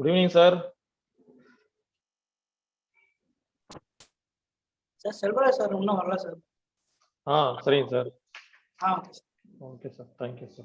Good evening, sir. Sir, Selvaraj sir, no, varla sir. Sorry, sir. Okay, sir. Okay, sir. Thank you, sir.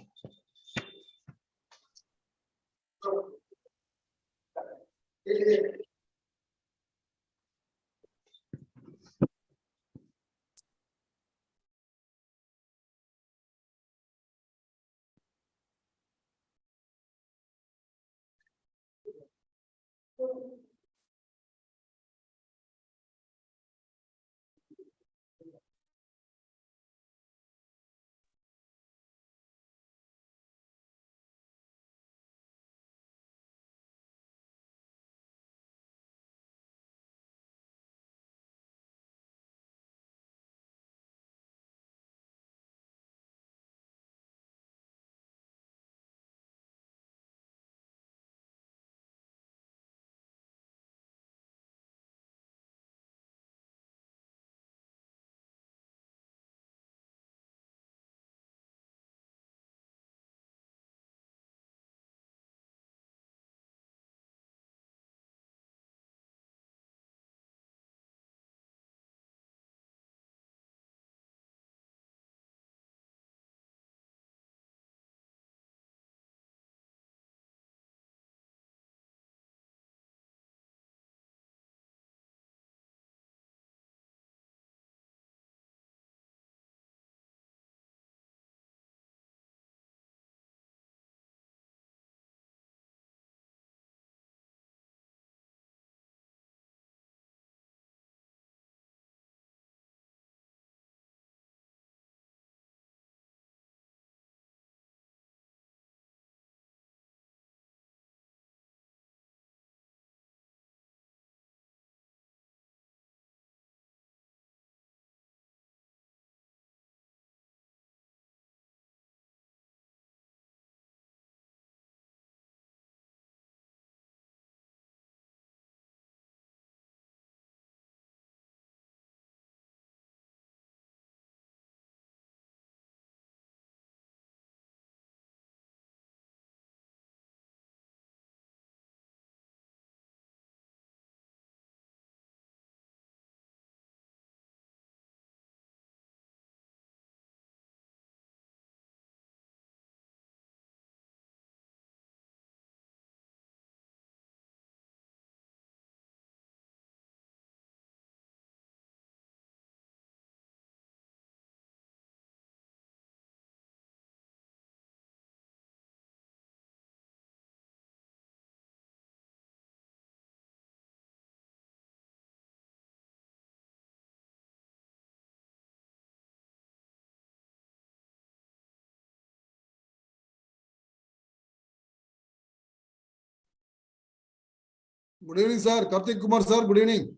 Good evening, sir. Karthik Kumar, sir. Good evening.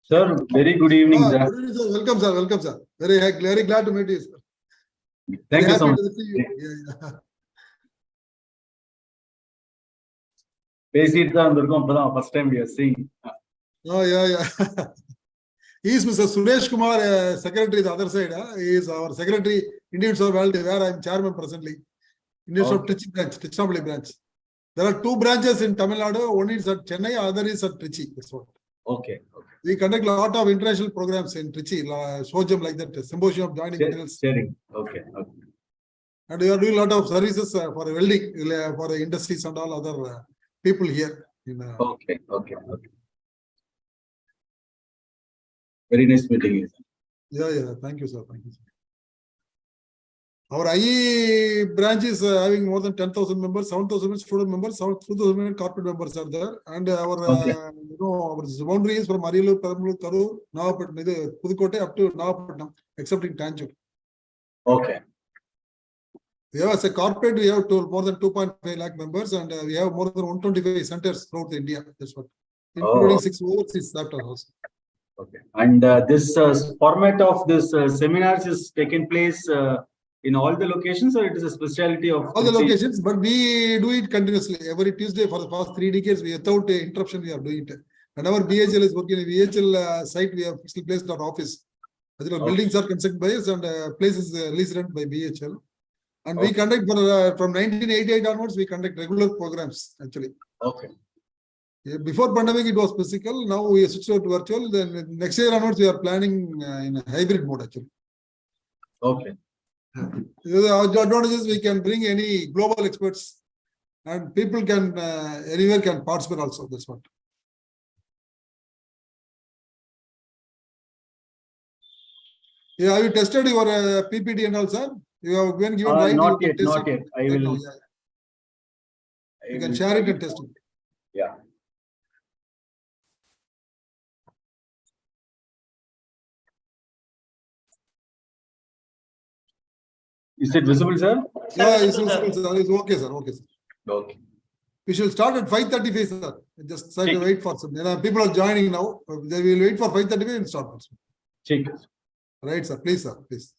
Sir, very good evening, sir. Good evening, sir. Welcome, sir. Welcome, sir. Very glad to meet you, sir. Thank you so much. First time we are seeing. Yeah. He is Mr. Suresh Kumar, secretary the other side. He is our secretary, Indian World, where I am chairman presently. Indian Trichy branch, Trichinopalli branch. There are two branches in Tamil Nadu. One is at Chennai, other is at Trichy. That's what. Okay. We conduct a lot of international programs in Trichy, SOJM like that, Symposium of Joining Materials. Sharing. Okay. And we are doing a lot of services for welding, for the industries and all other people here. Okay. Very nice meeting you. Yeah. Thank you, sir. Our IE branch is having more than 10,000 members, 7,000 student members, 2,000 corporate members are there. And our, our boundary is from Marilu, Perambalur, Karur, Navapatnam, Pudukkottai up to Navapatnam, except in Tanjore. Okay. We have as a corporate, we have more than 2.5 lakh members, and we have more than 125 centers throughout India. That's what, including 6 overseas chapters also. Okay. And this format of this seminars is taking place in all the locations, or it is a specialty of all the locations? But we do it continuously every Tuesday for the past 3 decades. Without interruption, we are doing it. Whenever BHL is working in BHL site, we have placed our office. Particular Okay. buildings are constructed by us and places lease rent by BHL. And we Okay. conduct from 1988 onwards, we conduct regular programs actually. Okay. Before pandemic, it was physical. Now we switched out to virtual. Then next year onwards, we are planning in a hybrid mode actually. Okay. The advantage is we can bring any global experts and people can anywhere can participate also. That's what. Yeah, have you tested your PPT and all, sir? You have been given right. Not you yet, can test not it. yet. I Right now, will. yeah. I You can will share try it and test it. Yeah. Is it visible, sir? Yeah, Sir, it's visible, sir. It's okay, sir. Okay, sir. Okay. We shall start at 5:35, sir. Just try to wait for some. People are joining now. They will wait for 5:35 and start. Check. Right, sir. Please, sir. Please.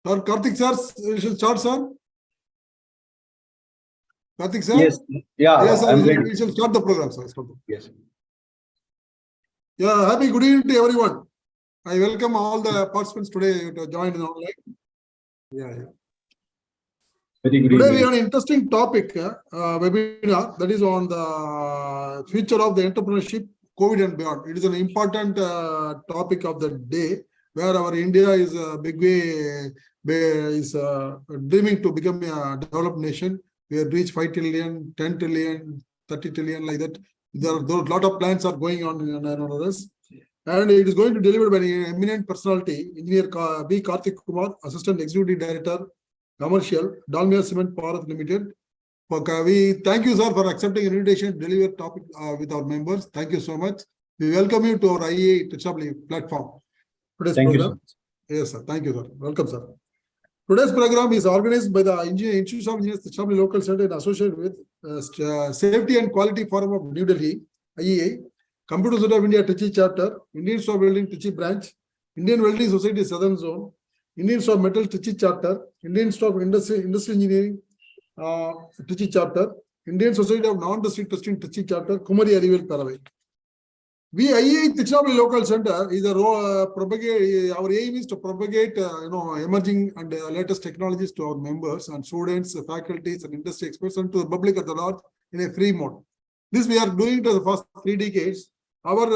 Sir, Karthik sir, we shall start, sir. Karthik sir? Yes, yeah, Yes, sir. I'm We ready. shall start the program, sir. Start the- Yes. Yeah, happy good evening to everyone. I welcome all the participants today to join in online. Yeah. Very good Today we evening. have an interesting topic, webinar that is on the future of the entrepreneurship, COVID and beyond. It is an important topic of the day where our India is a big way is dreaming to become a developed nation. We have reached 5 trillion, 10 trillion, 30 trillion like that. There are a lot of plans are going on in this. And it is going to deliver by an eminent personality, Engineer B. Karthik Kumar, Assistant Executive Director, Commercial, Dalmia Cement Bharat Limited. We thank you, sir, for accepting an invitation to deliver topic with our members. Thank you so much. We welcome you to our IEI TLC platform. Today's Thank you, program. sir. Yes, sir. Thank you, sir. Welcome, sir. Today's program is organized by the Institute of Engineers, Trichinopoli Local Center, and associated with Safety and Quality Forum of New Delhi, IEI, Computer Center of India, Trichy Chapter, Indian Institute of Welding, Trichy Branch, Indian Welding Society, Southern Zone, Indian Institute of Metal, Trichy Chapter, Indian Institute of Industry Engineering, Trichy Chapter, Indian Society of Non-District Testing, Trichy Chapter, Kumari Arivel Paravai. We IEI Trichinopoli Local Center is a propagate. Our aim is to propagate, emerging and latest technologies to our members and students, faculties, and industry experts, and to the public at the large in a free mode. This we are doing for the first 3 decades. Our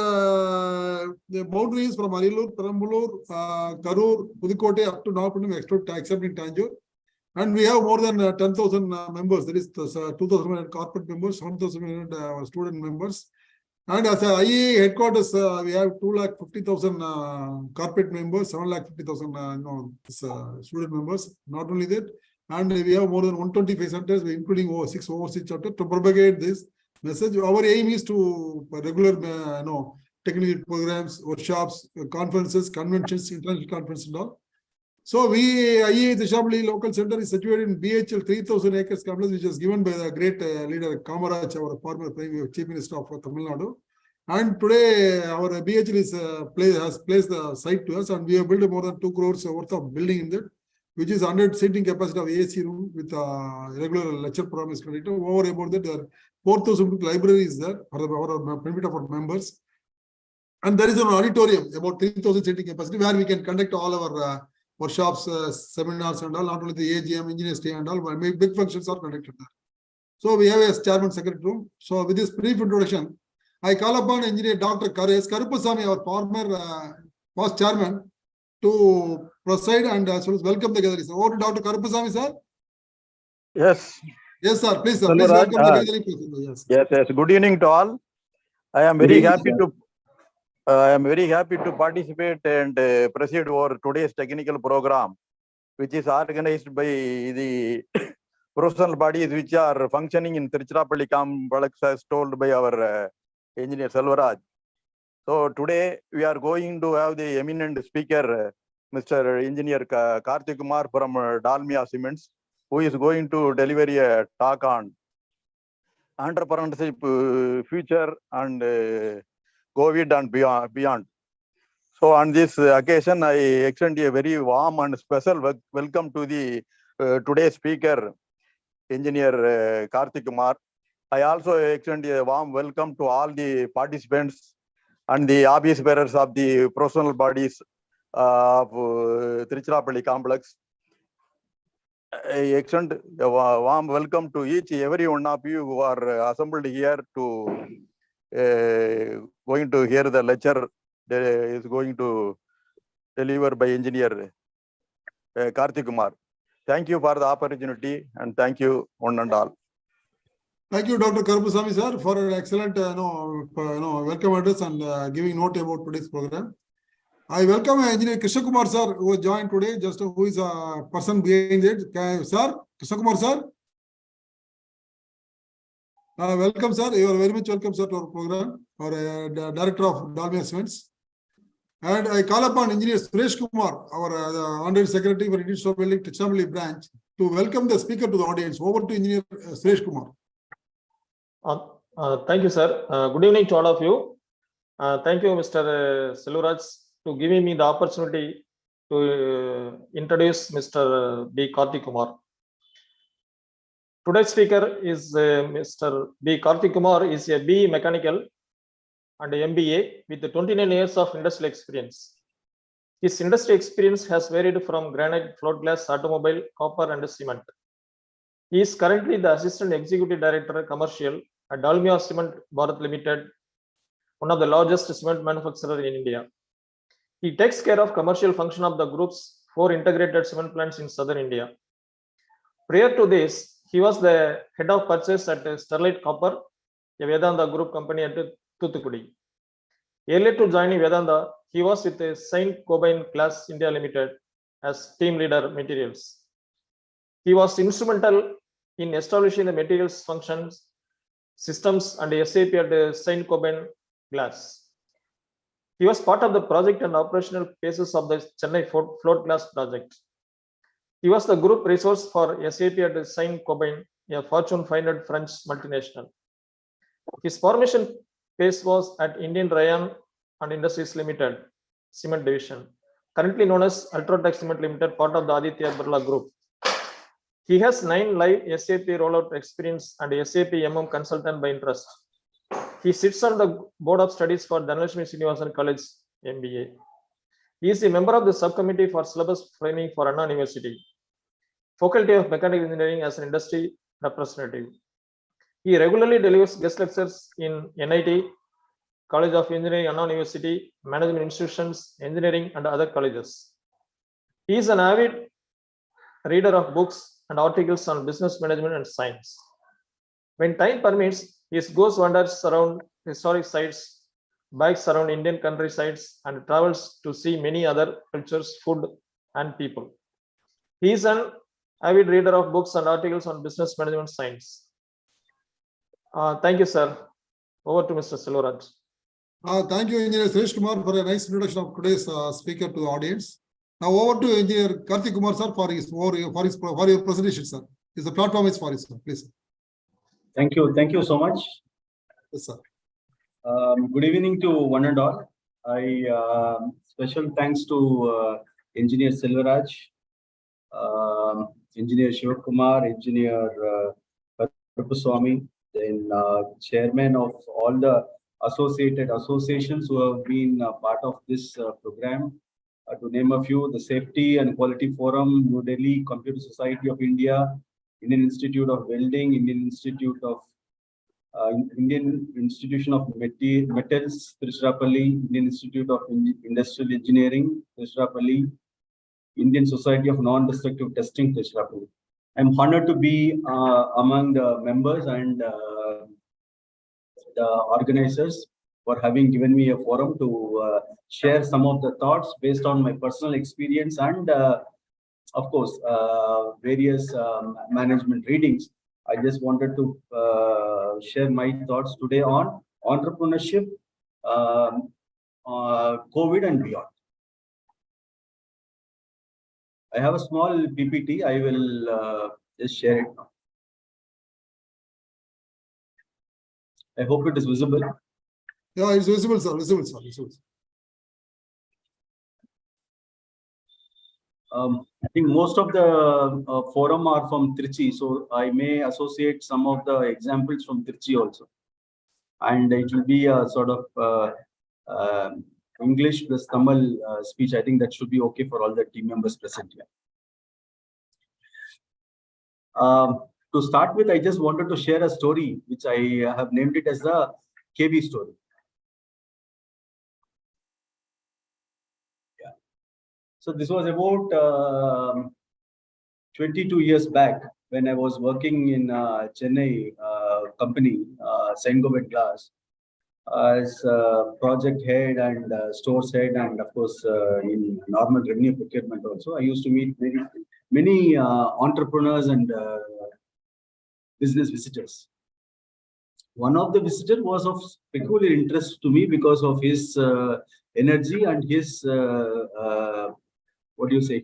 the boundaries from Arilur, Perambulur, Karur, Pudukkote up to now, except in Tanjore. And we have more than 10,000 members. That is 2,000 corporate members, 1,000 student members. And as a IEI headquarters, we have 250,000 corporate members, 750,000 student members. Not only that, and we have more than 125 centers, including 6 overseas chapters, to propagate this message. Our aim is to regular, technical programs, workshops, conferences, conventions, international conferences, and all. So we, IEI Trichinopoli Local Center is situated in BHL 3,000 acres complex, which was given by the great leader Kamaraj, our former Chief Minister of Tamil Nadu. And today our BHL has placed the site to us, and we have built more than 2 crores worth of building in that, which is 100 seating capacity of AC room with regular lecture program is conducted. Over about that, there are 4,000 libraries there for the benefit of our members. And there is an auditorium about 3,000 seating capacity where we can conduct all our workshops, seminars, and all. Not only the AGM, Engineers Day, and all, but big functions are conducted there. So we have a chairman secretary room. So with this brief introduction, I call upon Engineer Dr. Karupasamy, our former past chairman, to proceed and welcome the gathering. So over to Dr. Karupasamy, sir. Yes. Yes, sir. Please, sir. Hello, Please Raj. welcome the gathering. Yes. Yes. Good evening to all. I am Good very evening, happy sir. to participate and proceed over today's technical program, which is organized by the professional bodies which are functioning in Trichinopoli complex, as told by our engineer Selvaraj. So today we are going to have the eminent speaker, Mr. Engineer Karthik Kumar from Dalmia Cements, who is going to deliver a talk on entrepreneurship future and COVID and beyond. So on this occasion, I extend a very warm and special welcome to the today's speaker, Engineer Karthik Kumar. I also extend a warm welcome to all the participants and the office bearers of the professional bodies of Trichinopoli complex. I extend a warm welcome to every one of you who are assembled here to going to hear the lecture that is going to deliver by Engineer Karthik Kumar. Thank you for the opportunity, and thank you one and all. Thank you, Dr. Karupasamy, sir, for an excellent welcome address and giving note about today's program. I welcome Engineer Krishna Kumar, sir, who has joined today, just who is a person behind it. Sir, Krishna Kumar, sir. Welcome, sir. You are very much welcome, sir, to our program, or Director of Dalmia Cements. And I call upon Engineer Suresh Kumar, our Honorary Secretary for Indian Institute of Welding, Trichinopoli branch, to welcome the speaker to the audience. Over to Engineer Suresh Kumar. Thank you, sir. Good evening to all of you. Thank you, Mr. Selvaraj, to giving me the opportunity to introduce Mr. B. Karthik Kumar. Today's speaker is Mr. B. Karthik Kumar is a BE Mechanical and MBA with 29 years of industrial experience. His industry experience has varied from granite, float glass, automobile, copper, and cement. He is currently the Assistant Executive Director Commercial at Dalmia Cement Bharat Limited, one of the largest cement manufacturers in India. He takes care of commercial function of the group's 4 integrated cement plants in southern India. Prior to this, he was the head of purchase at Sterlite Copper, a Vedanta group company at Thoothukudi. Earlier to joining Vedanta, he was with Saint Gobain Glass India Limited as team leader materials. He was instrumental in establishing the materials functions, systems and SAP at Saint Gobain Glass. He was part of the project and operational phases of the Chennai float glass project. He was the group resource for SAP at Saint Gobain, a Fortune 500 French multinational. His formation phase was at Indian Rayon and Industries Limited Cement Division, currently known as Ultratech Cement Limited, part of the Aditya Birla Group. He has 9 live SAP rollout experience and SAP MM consultant by interest. He sits on the board of studies for Dhanalakshmi Srinivasan College MBA. He is a member of the subcommittee for syllabus framing for Anna University, Faculty of Mechanical Engineering as an industry representative. He regularly delivers guest lectures in NIT, College of Engineering, Anna University, management institutions, engineering, and other colleges. He is an avid reader of books and articles on business management and science. When time permits, he goes wanders around historic sites, bikes around Indian countrysides, and travels to see many other cultures, food, and people. He is an avid reader of books and articles on business management science. Thank you, sir. Over to Mr. Selvaraj. Thank you, Engineer Suresh Kumar, for a nice introduction of today's speaker to the audience. Now over to Engineer Karthik Kumar, sir, for your presentation, sir. The platform is for you, sir. Please. Thank you so much. Yes, sir. Good evening to one and all. Special thanks to Engineer Selvaraj, Engineer Shivakumar, Engineer Parupaswamy, then Chairman of all the associated associations who have been part of this program. To name a few, the Safety and Quality Forum, New Delhi, Computer Society of India, Indian Institute of Welding, Indian Institution of Metals, Tiruchirappalli, Indian Institute of Industrial Engineering, Tiruchirappalli, Indian Society of Non-Destructive Testing, Tiruchirappalli. I'm honored to be among the members and the organizers for having given me a forum to share some of the thoughts based on my personal experience and of course, various management readings. I just wanted to share my thoughts today on entrepreneurship, COVID and beyond. I have a small PPT. I will just share it now. I hope it is visible. Yeah, it's visible, sir. Visible, sir. Visible. I think most of the forum are from Trichy, so I may associate some of the examples from Trichy also. And it will be a sort of English plus Tamil speech. I think that should be okay for all the team members present here. To start with, I just wanted to share a story, which I have named it as the KB story. Yeah. So this was about 22 years back when I was working in Chennai company, Saint Gobain Glass, as project head and stores head, and of course in normal revenue procurement also. I used to meet many entrepreneurs and business visitors. One of the visitors was of peculiar interest to me because of his energy and his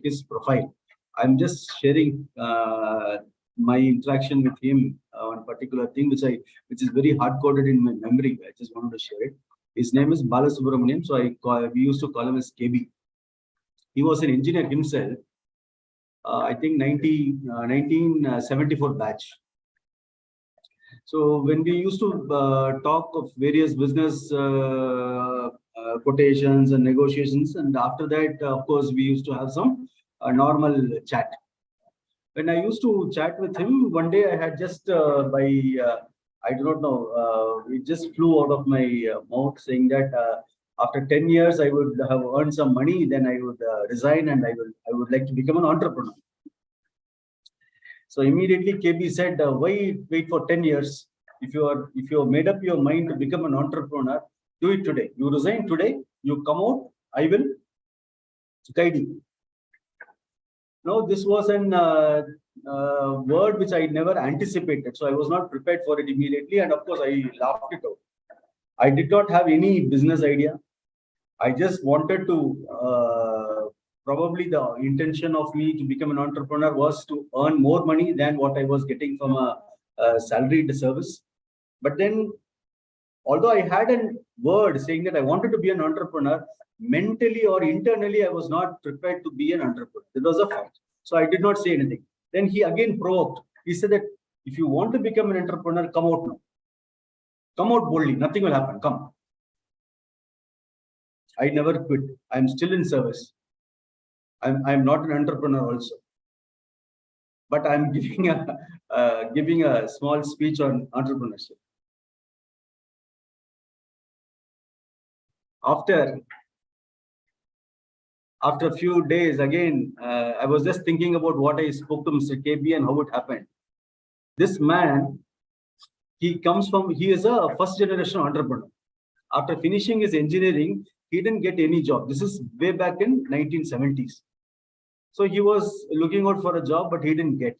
his profile. I'm just sharing my interaction with him on particular thing which is very hard coded in my memory. I just wanted to share it. His name is Balasubramaniam, so we used to call him as KB. He was an engineer himself. I think 1974 batch. So when we used to talk of various business quotations and negotiations, and after that, of course, we used to have some normal chat. When I used to chat with him, one day I had just I do not know, it just flew out of my mouth saying that after 10 years, I would have earned some money, then I would resign and I would like to become an entrepreneur. So immediately KB said, why wait for 10 years? If you have made up your mind to become an entrepreneur, do it today. You resign today, you come out, I will guide you. No, this was an word which I never anticipated. So I was not prepared for it immediately. And of course, I laughed it out. I did not have any business idea. I just wanted to, probably the intention of me to become an entrepreneur was to earn more money than what I was getting from a salaried service. But then, although I had a word saying that I wanted to be an entrepreneur, mentally or internally, I was not prepared to be an entrepreneur. That was a fact. So I did not say anything. Then he again provoked. He said that if you want to become an entrepreneur, come out now. Come out boldly. Nothing will happen. Come. I never quit. I'm still in service. I'm not an entrepreneur also. But I'm giving a small speech on entrepreneurship. After a few days, again, I was just thinking about what I spoke to Mr. KB and how it happened. This man, he is a first generation entrepreneur. After finishing his engineering, he didn't get any job. This is way back in 1970s. So he was looking out for a job, but he didn't get.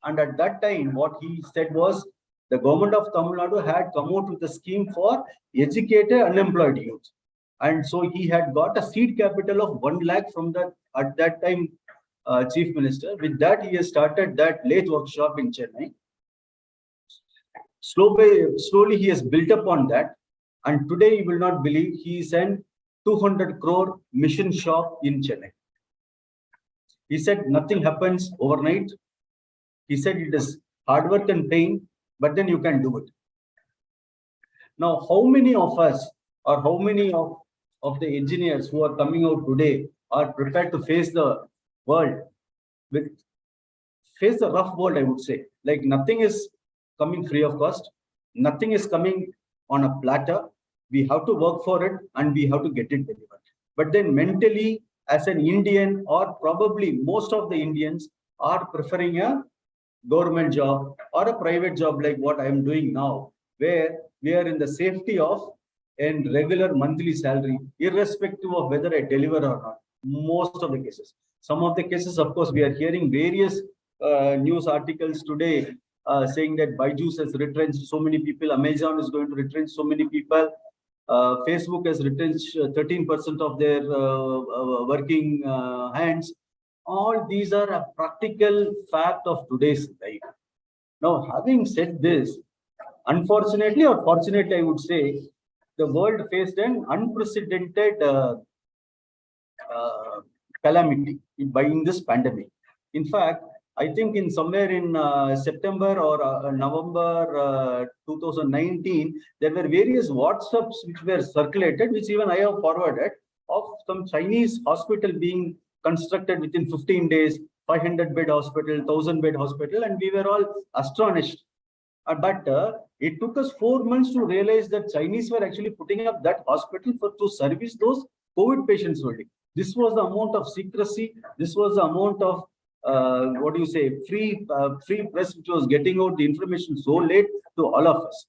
And at that time, what he said was the government of Tamil Nadu had come out with a scheme for educated unemployed youth. And so he had got a seed capital of 1 lakh from that, at that time, Chief Minister. With that, he has started that lathe workshop in Chennai. Slowly, he has built up on that. And today, you will not believe, he is an 200 crore mission shop in Chennai. He said nothing happens overnight. He said it is hard work and pain, but then you can do it. Now, how many of us or how many of the engineers who are coming out today are prepared to face the world, face the rough world, I would say. Like nothing is coming free of cost. Nothing is coming on a platter. We have to work for it and we have to get it delivered. But then mentally, as an Indian, or probably most of the Indians are preferring a government job or a private job like what I am doing now, where we are in the safety of a regular monthly salary, irrespective of whether I deliver or not. Most of the cases. Some of the cases, of course, we are hearing various news articles today saying that Byju's has retrenched so many people, Amazon is going to retrench so many people, Facebook has retrenched 13% of their working hands. All these are a practical fact of today's life. Now, having said this, unfortunately or fortunately, I would say, the world faced an unprecedented calamity in this pandemic. In fact, I think in somewhere in September or November 2019, there were various WhatsApps which were circulated, which even I have forwarded, of some Chinese hospital being constructed within 15 days, 500-bed hospital, 1,000-bed hospital, and we were all astonished. But it took us 4 months to realize that Chinese were actually putting up that hospital to service those COVID patients only. This was the amount of secrecy. This was the amount of free press which was getting out the information so late to all of us.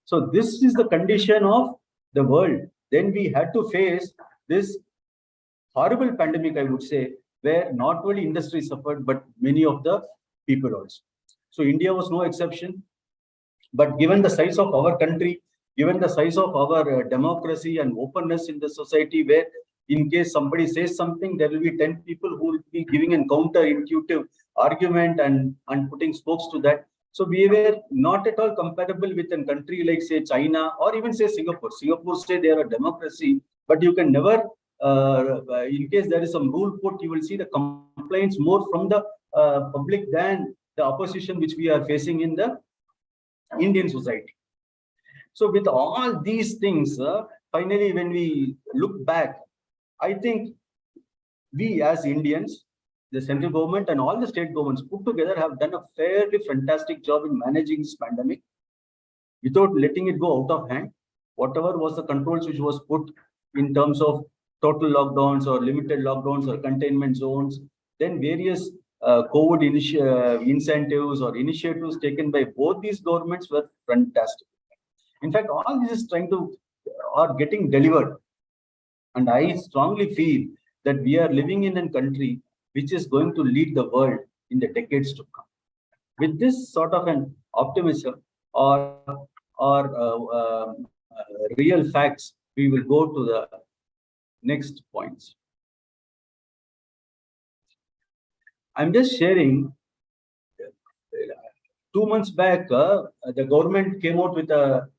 So this is the condition of the world. Then we had to face this horrible pandemic, I would say, where not only industry suffered, but many of the people also. So India was no exception. But given the size of our country, given the size of our democracy and openness in the society, where in case somebody says something, there will be 10 people who will be giving a counter-intuitive argument and putting spokes to that. So we were not at all comparable with a country like, say, China or even, say, Singapore. Singapore say they are a democracy, but you can never in case there is some rule put, you will see the complaints more from the public than the opposition which we are facing in the Indian society. So with all these things, finally, when we look back, I think we as Indians, the central government and all the state governments put together have done a fairly fantastic job in managing this pandemic without letting it go out of hand. Whatever was the controls which was put in terms of total lockdowns or limited lockdowns or containment zones, then various COVID incentives or initiatives taken by both these governments were fantastic. In fact, all this is are getting delivered. And I strongly feel that we are living in a country which is going to lead the world in the decades to come. With this sort of an optimism or real facts, we will go to the next points. I'm just sharing. 2 months back, the government came out with a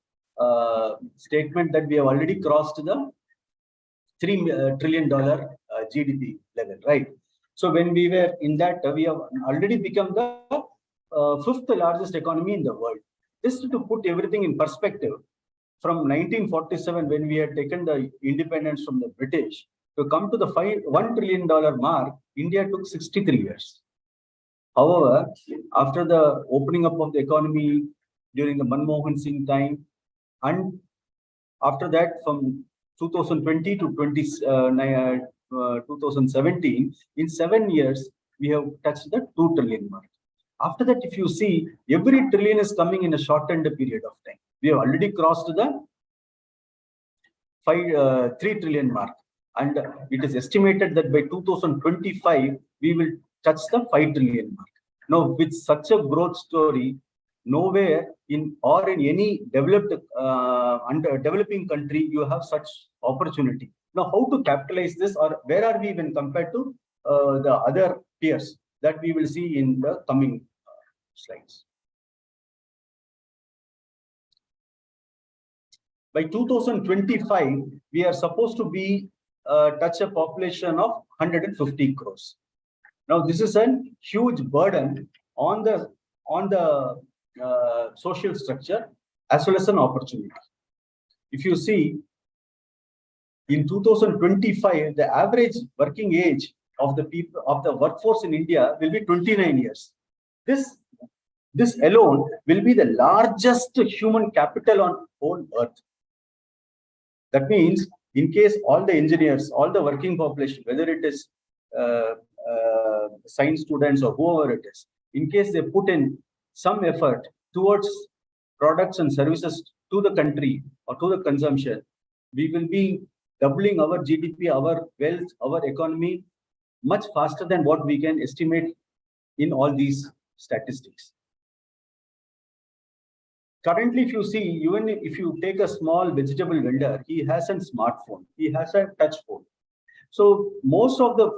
statement that we have already crossed the $3 trillion GDP level, right? So when we were in that, we have already become the 5th largest economy in the world. Just to put everything in perspective, from 1947, when we had taken the independence from the British, to come to the $1 trillion mark, India took 63 years. However, after the opening up of the economy during the Manmohan Singh time, and after that from 2020 to 2017, in 7 years, we have touched the 2 trillion mark. After that, if you see, every trillion is coming in a shortened period of time. We have already crossed the 3 trillion mark. And it is estimated that by 2025, we will touch the 5 trillion mark. Now, with such a growth story, nowhere in any developed developing country you have such opportunity. Now, how to capitalize this, or where are we when compared to the other peers, that we will see in the coming slides. By 2025, we are supposed to be touch a population of 150 crores. Now, this is a huge burden on the social structure as well as an opportunity. If you see, in 2025, the average working age of the people of the workforce in India will be 29 years. This alone will be the largest human capital on whole earth. That means, in case all the engineers, all the working population, whether it is science students or whoever it is, in case they put in some effort towards products and services to the country or to the consumption, we will be doubling our GDP, our wealth, our economy much faster than what we can estimate in all these statistics. Currently, if you see, even if you take a small vegetable vendor, he has a smartphone, he has a touch phone. So most of the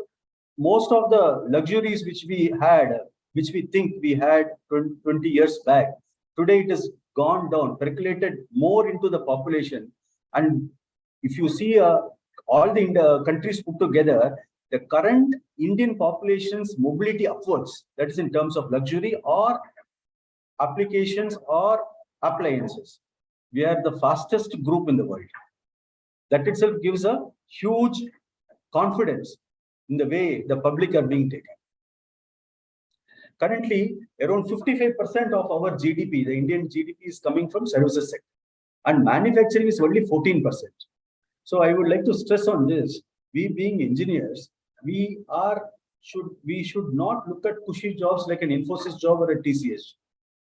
luxuries which we had, which we think we had 20 years back, today it has gone down, percolated more into the population. And if you see all the countries put together, the current Indian population's mobility upwards, that is in terms of luxury or applications or appliances, we are the fastest group in the world. That itself gives a huge confidence in the way the public are being taken. Currently, around 55% of our GDP, the Indian GDP, is coming from services sector, and manufacturing is only 14%. So I would like to stress on this. We being engineers, we should not look at cushy jobs like an Infosys job or a TCS.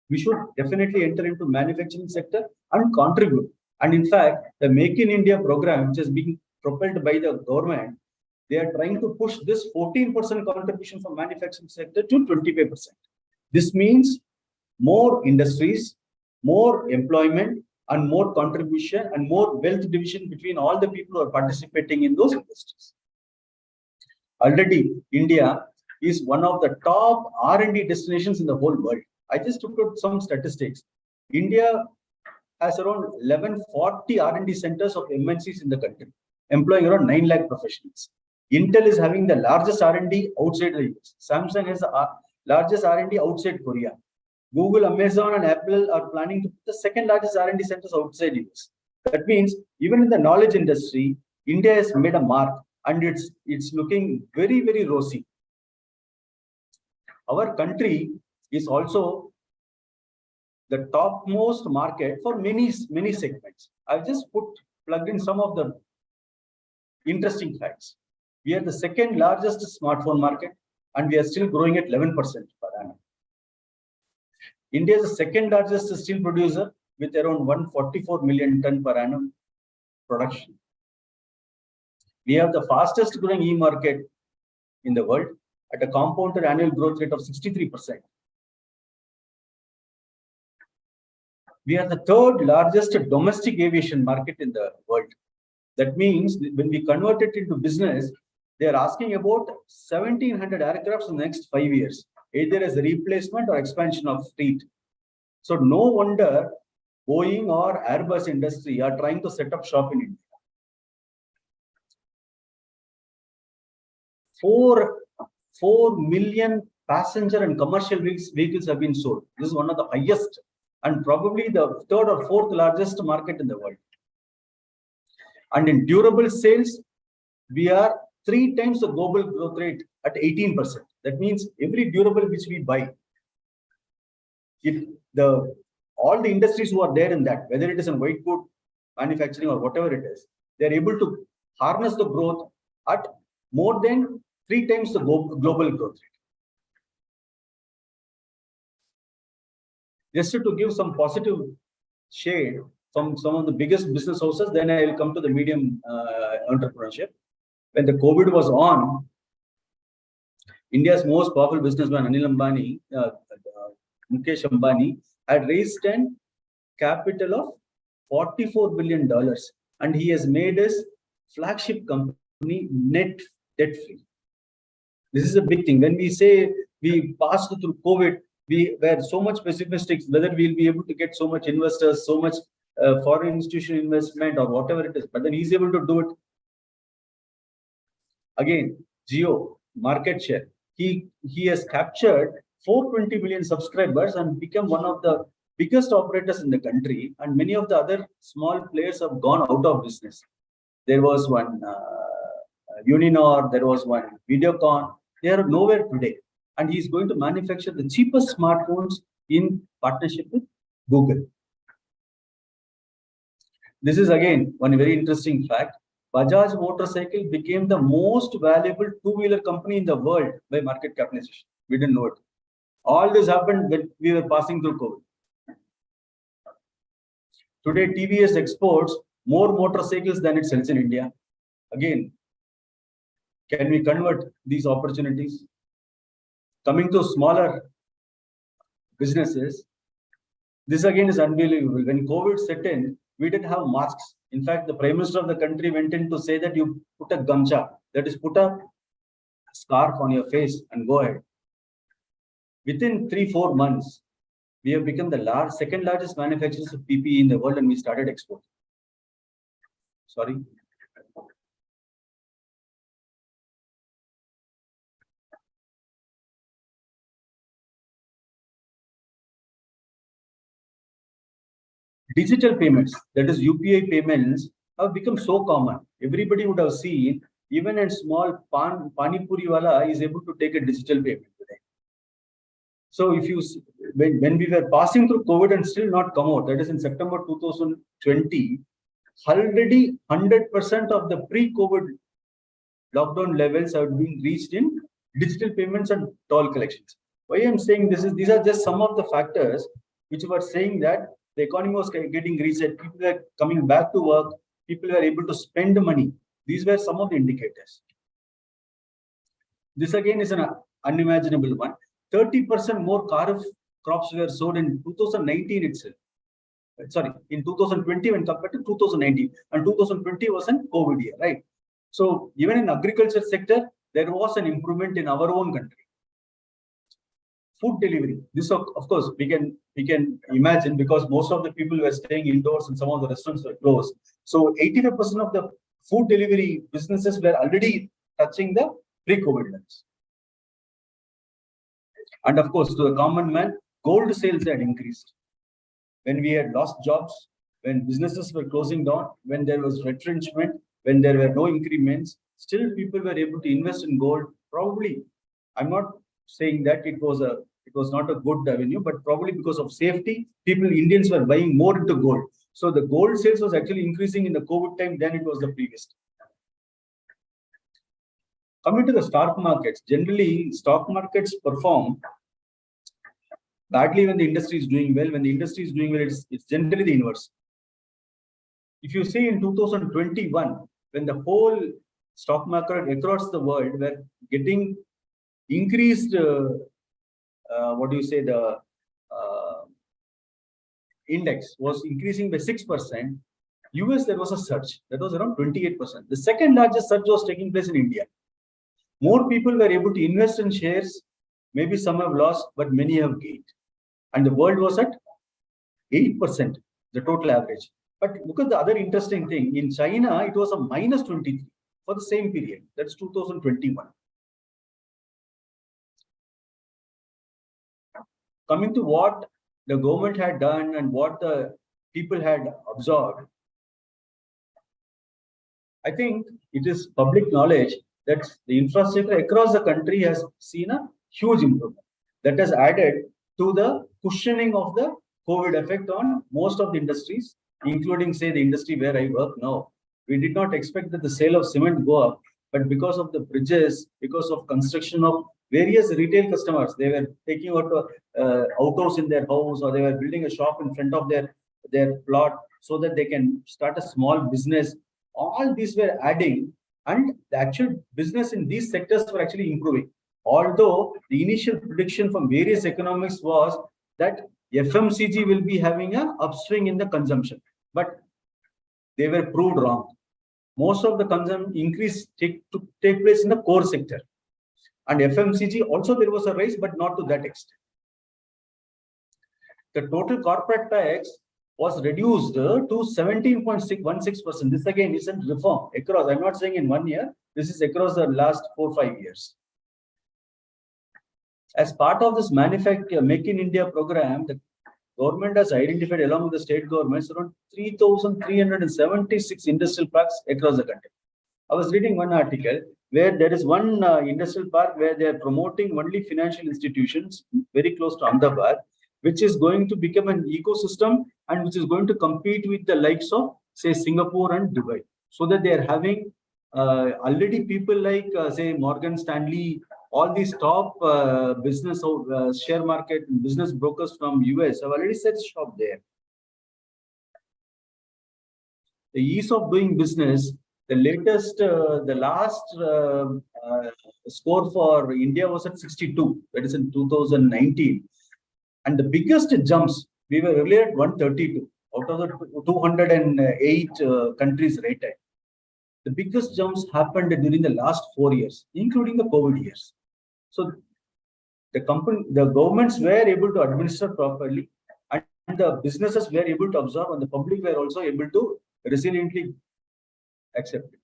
We should definitely enter into manufacturing sector and contribute. And in fact, the Make in India program, which is being propelled by the government, they are trying to push this 14% contribution from manufacturing sector to 25%. This means more industries, more employment, and more contribution and more wealth division between all the people who are participating in those industries. Already, India is one of the top R&D destinations in the whole world. I just took out some statistics. India has around 1140 R&D centers of MNCs in the country. employing around 9 lakh professionals. Intel is having the largest R&D outside the US. Samsung has the largest R&D outside Korea. Google, Amazon, and Apple are planning to put the second largest R&D centers outside US. That means even in the knowledge industry, India has made a mark, and it's looking very, very rosy. Our country is also the topmost market for many segments. I've just plugged in some of the interesting facts. We are the second largest smartphone market, and we are still growing at 11% per annum. India is the second largest steel producer with around 144 million ton per annum production. We have the fastest growing e-market in the world at a compounded annual growth rate of 63%. We are the third largest domestic aviation market in the world. That means when we convert it into business, they are asking about 1,700 aircrafts in the next 5 years, either as a replacement or expansion of fleet. So no wonder Boeing or Airbus industry are trying to set up shop in India. 4 million passenger and commercial vehicles have been sold. This is one of the highest and probably the third or fourth largest market in the world. And in durable sales, we are 3 times the global growth rate at 18%. That means every durable which we buy, all the industries who are there in that, whether it is in white good manufacturing or whatever it is, they are able to harness the growth at more than 3 times the global growth rate. Just to give some positive shade from some of the biggest business houses, then I will come to the medium entrepreneurship. When the COVID was on, India's most powerful businessman, Anil Ambani, Mukesh Ambani, had raised a capital of $44 billion, and he has made his flagship company net debt-free. This is a big thing. When we say we passed through COVID, we were so much pessimistic whether we'll be able to get so much investors, so much foreign institutional investment or whatever it is. But then he's able to do it. Again, Jio, market share. He has captured 420 million subscribers and become one of the biggest operators in the country. And many of the other small players have gone out of business. There was one Uninor, there was one Videocon. They are nowhere today. And he's going to manufacture the cheapest smartphones in partnership with Google. This is again one very interesting fact. Bajaj Motorcycle became the most valuable two-wheeler company in the world by market capitalization. We didn't know it. All this happened when we were passing through COVID. Today, TVS exports more motorcycles than it sells in India. Again, can we convert these opportunities? Coming to smaller businesses, this again is unbelievable. When COVID set in, we didn't have masks. In fact, the Prime Minister of the country went in to say that you put a gamcha, that is, put a scarf on your face and go ahead. Within 3-4 months, we have become the second largest manufacturers of PPE in the world, and we started exporting. Sorry. Digital payments, that is UPI payments, have become so common. Everybody would have seen, even a small pani puri wala is able to take a digital payment today. So if you, when we were passing through COVID and still not come out, that is in September 2020, already 100% of the pre-COVID lockdown levels have been reached in digital payments and toll collections. Why I'm saying this is, these are just some of the factors which were saying that the economy was getting reset, people were coming back to work, people were able to spend money. These were some of the indicators. This again is an unimaginable one. 30% more crops were sold in 2019 itself. Sorry, in 2020 when compared to 2019. And 2020 was an COVID year, right? So even in agriculture sector, there was an improvement in our own country. Food delivery. This, of course, we can imagine, because most of the people were staying indoors and some of the restaurants were closed. So 85% of the food delivery businesses were already touching the pre-COVID levels. And of course, to the common man, gold sales had increased. When we had lost jobs, when businesses were closing down, when there was retrenchment, when there were no increments, still people were able to invest in gold. Probably, I'm not saying that it was not a good avenue, but probably because of safety, Indians were buying more into gold. So the gold sales was actually increasing in the COVID time than it was the previous time. Coming to the stock markets, generally stock markets perform badly when the industry is doing well. When the industry is doing well, it's generally the inverse. If you see in 2021, when the whole stock market across the world were getting increased, the index was increasing by 6%, US there was a surge that was around 28%. The second largest surge was taking place in India. More people were able to invest in shares. Maybe some have lost, but many have gained. And the world was at 8%, the total average. But look at the other interesting thing. In China, it was a minus 23 for the same period. That's 2021. Coming to what the government had done and what the people had absorbed, I think it is public knowledge that the infrastructure across the country has seen a huge improvement. That has added to the cushioning of the COVID effect on most of the industries, including, say, the industry where I work now. We did not expect that the sale of cement go up, but because of the bridges, because of construction of various retail customers, they were taking out autos in their house, or they were building a shop in front of their plot so that they can start a small business. All these were adding, and the actual business in these sectors were actually improving. Although the initial prediction from various economics was that FMCG will be having an upswing in the consumption, but they were proved wrong. Most of the consumption increase take place in the core sector. And FMCG also there was a rise, but not to that extent. The total corporate tax was reduced to 17.16%. This again is a reform across. I'm not saying in 1 year. This is across the last 4-5 years. As part of this Make in India program, the government has identified along with the state governments around 3,376 industrial parks across the country. I was reading one article where there is one industrial park where they are promoting only financial institutions very close to Ahmedabad, which is going to become an ecosystem and which is going to compete with the likes of, say, Singapore and Dubai. So that they are having already people like, say, Morgan Stanley, all these top business share market business brokers from US have already set shop there. The ease of doing business, the latest, the last score for India was at 62. That is in 2019. And the biggest jumps, we were earlier at 132 out of the 208 countries rated. The biggest jumps happened during the last 4 years, including the COVID years. So the governments were able to administer properly, and the businesses were able to absorb, and the public were also able to resiliently accept it.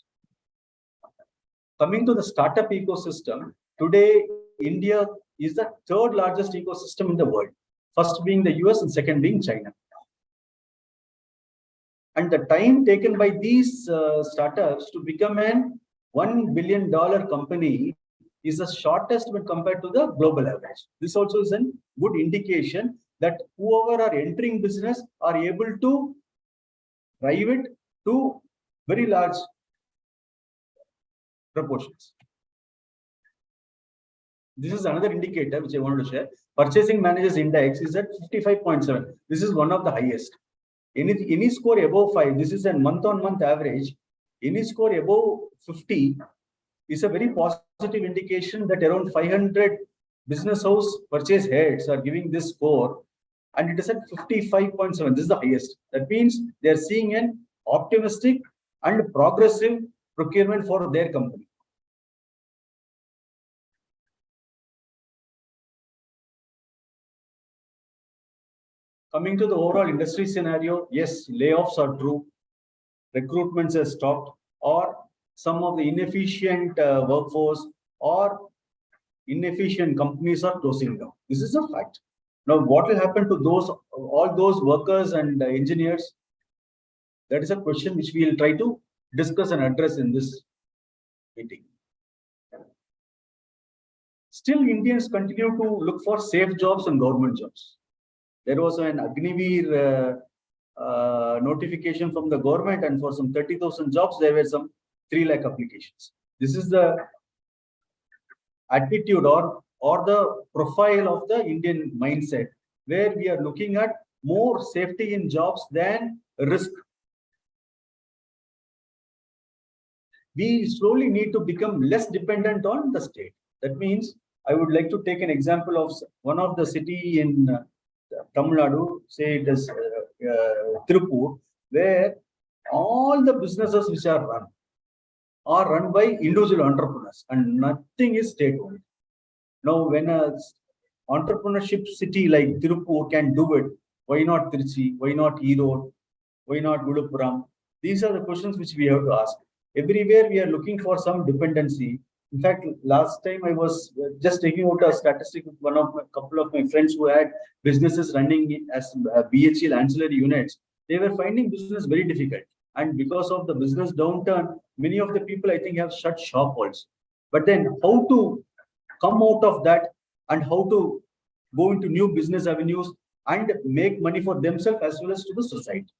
Coming to the startup ecosystem, today India is the third largest ecosystem in the world, first being the US and second being China. And the time taken by these startups to become an $1 billion company is the shortest when compared to the global average. This also is a good indication that whoever are entering business are able to drive it to very large proportions. This is another indicator which I wanted to share. Purchasing Managers Index is at 55.7. This is one of the highest. Any score above 5, this is a month-on-month average. Any score above 50 is a very positive indication that around 500 business house purchase heads are giving this score, and it is at 55.7. This is the highest. That means they are seeing an optimistic and progressive procurement for their company. Coming to the overall industry scenario, yes, layoffs are true. Recruitments have stopped. or some of the inefficient workforce or inefficient companies are closing down. This is a fact. Now, what will happen to all those workers and engineers? That is a question which we will try to discuss and address in this meeting. Still, Indians continue to look for safe jobs and government jobs. There was an Agniveer notification from the government, and for some 30,000 jobs, there were some 3 lakh applications. This is the attitude or the profile of the Indian mindset, where we are looking at more safety in jobs than risk. We slowly need to become less dependent on the state. That means, I would like to take an example of one of the city in Tamil Nadu, say it is Tirupur, where all the businesses which are run by individual entrepreneurs and nothing is state-owned. Now, when a entrepreneurship city like Tirupur can do it, why not Trichy? Why not Erode? Why not Viluppuram? These are the questions which we have to ask. Everywhere we are looking for some dependency. In fact, last time I was just taking out a statistic with couple of my friends who had businesses running as BHEL ancillary units. They were finding business very difficult. And because of the business downturn, many of the people, I think, have shut shop also. But then how to come out of that and how to go into new business avenues and make money for themselves as well as to the society.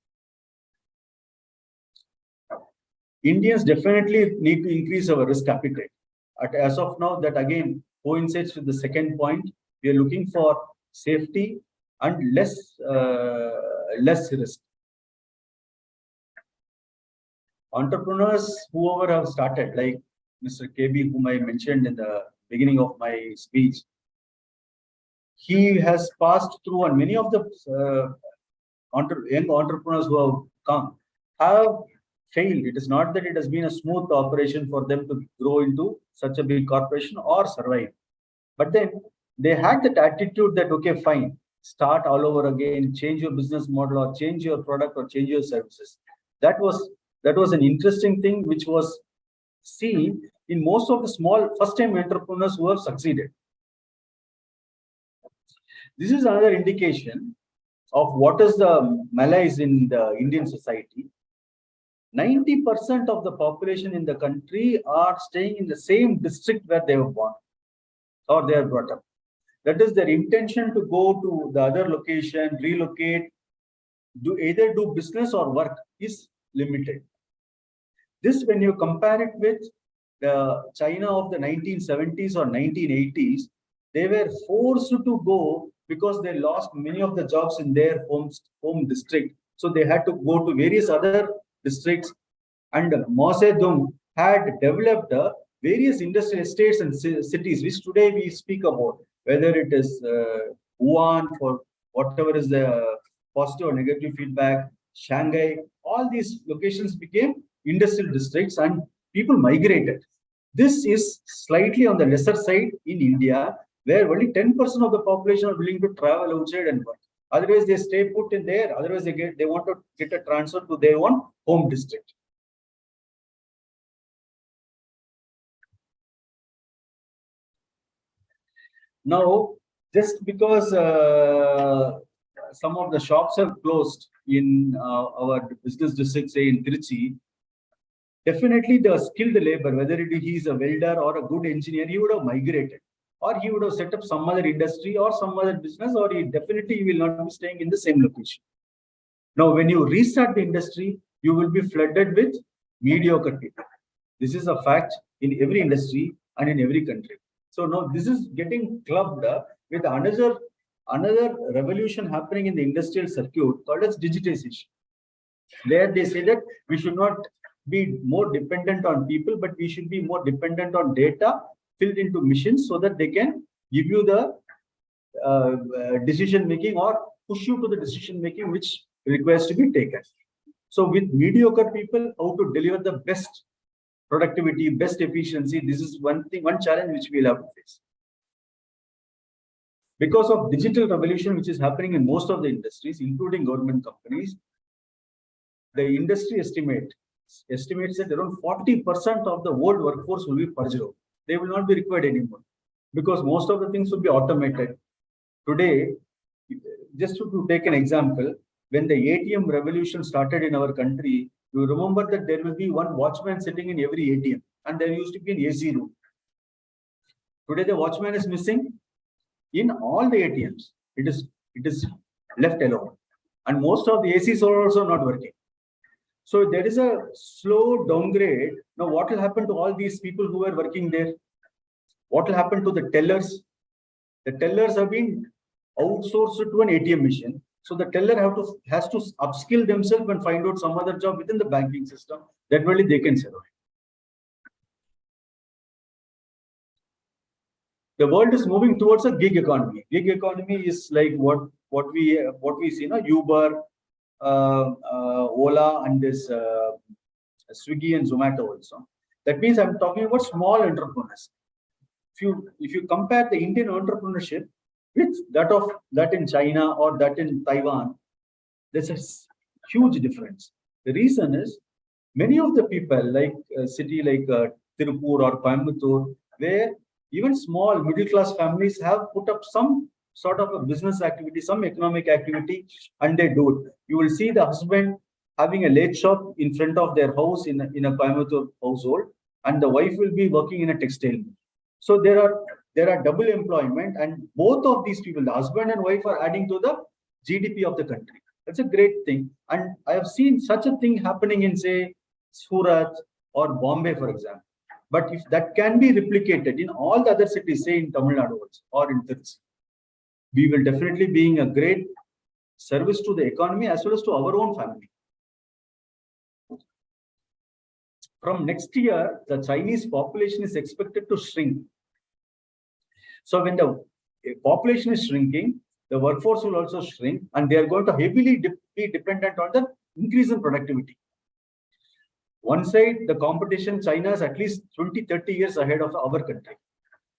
Indians definitely need to increase our risk appetite. As of now, that again coincides with the second point. We are looking for safety and less risk. Entrepreneurs, whoever have started, like Mr. KB, whom I mentioned in the beginning of my speech, he has passed through, and many of the young entrepreneurs who have come have failed. It is not that it has been a smooth operation for them to grow into such a big corporation or survive. But then they had that attitude that, okay, fine, start all over again, change your business model or change your product or change your services. That was an interesting thing which was seen in most of the small first-time entrepreneurs who have succeeded. This is another indication of what is the malaise in the Indian society. 90% of the population in the country are staying in the same district where they were born or they are brought up. That is, their intention to go to the other location, relocate, either do business or work is limited. This, when you compare it with the China of the 1970s or 1980s, they were forced to go because they lost many of the jobs in their home district. So they had to go to various other districts, and Mao Zedong had developed various industrial estates and cities, which today we speak about, whether it is Wuhan for whatever is the positive or negative feedback, Shanghai, all these locations became industrial districts and people migrated. This is slightly on the lesser side in India, where only 10% of the population are willing to travel outside and work. Otherwise, they stay put in there. Otherwise, they want to get a transfer to their own home district. Now, just because some of the shops have closed in our business district, say in Trichy, definitely the skilled labor, whether he is a welder or a good engineer, he would have migrated. Or he would have set up some other industry or some other business, or he definitely will not be staying in the same location. Now, when you restart the industry, you will be flooded with mediocre people. This is a fact in every industry and in every country. So now this is getting clubbed with another revolution happening in the industrial circuit called as digitization. There they say that we should not be more dependent on people, but we should be more dependent on data filled into machines so that they can give you the decision making or push you to the decision making which requires to be taken. So with mediocre people, how to deliver the best productivity, best efficiency, this is one challenge which we'll have to face. Because of digital revolution which is happening in most of the industries, including government companies, the industry estimate estimates that around 40% of the old workforce will be purged out. They will not be required anymore because most of the things will be automated. Today, just to take an example, when the ATM revolution started in our country, you remember that there will be one watchman sitting in every ATM, and there used to be an AC room. Today, the watchman is missing in all the ATMs. It is left alone, and most of the ACs are also not working. So there is a slow downgrade. Now, what will happen to all these people who are working there? What will happen to the tellers? The tellers have been outsourced to an ATM machine. So the teller has to upskill themselves and find out some other job within the banking system. That only they can survive. The world is moving towards a gig economy. Gig economy is like what we see now, Uber, Ola, and this Swiggy and Zomato also. That means I'm talking about small entrepreneurs. If you compare the Indian entrepreneurship with that in China or that in Taiwan, there's a huge difference. The reason is many of the people like a city like Tirupur or Coimbatore, where even small middle class families have put up some sort of a business activity, some economic activity, and they do it. You will see the husband having a late shop in front of their house in a Coimbatore household, and the wife will be working in a textile mill. So there are double employment, and both of these people, the husband and wife, are adding to the GDP of the country. That's a great thing. And I have seen such a thing happening in, say, Surat or Bombay, for example. But if that can be replicated in all the other cities, say in Tamil Nadu or in Tirupati, we will definitely be a great service to the economy as well as to our own family. From next year, the Chinese population is expected to shrink. So when the population is shrinking, the workforce will also shrink, and they are going to heavily be dependent on the increase in productivity. One side, the competition, China is at least 20-30 years ahead of our country.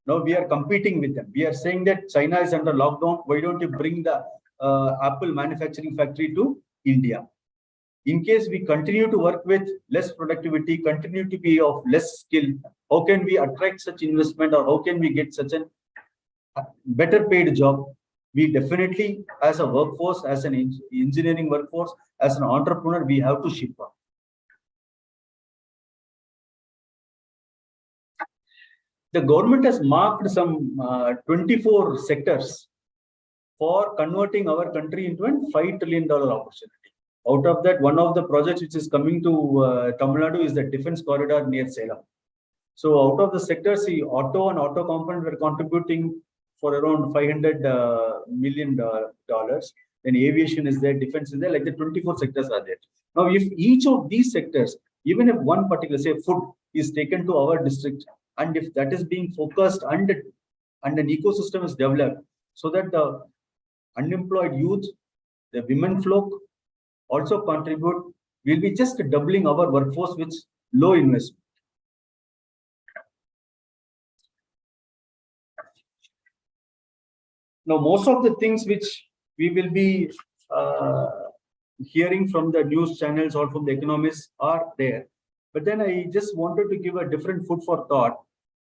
Now we are competing with them. We are saying that China is under lockdown. Why don't you bring the Apple manufacturing factory to India? In case we continue to work with less productivity, continue to be of less skill, how can we attract such investment, or how can we get such a better paid job? We definitely, as a workforce, as an engineering workforce, as an entrepreneur, we have to shift up. The government has marked some 24 sectors for converting our country into a $5 trillion opportunity. Out of that, one of the projects which is coming to Tamil Nadu is the defense corridor near Salem. So out of the sectors, the auto and auto component were contributing for around $500 million. Then aviation is there, defense is there, like the 24 sectors are there. Now, if each of these sectors, even if one particular, say food, is taken to our district, and if that is being focused and an ecosystem is developed, so that the unemployed youth, the women folk also contribute, we'll be just doubling our workforce with low investment. Now, most of the things which we will be hearing from the news channels or from the economists are there. But then I just wanted to give a different food for thought.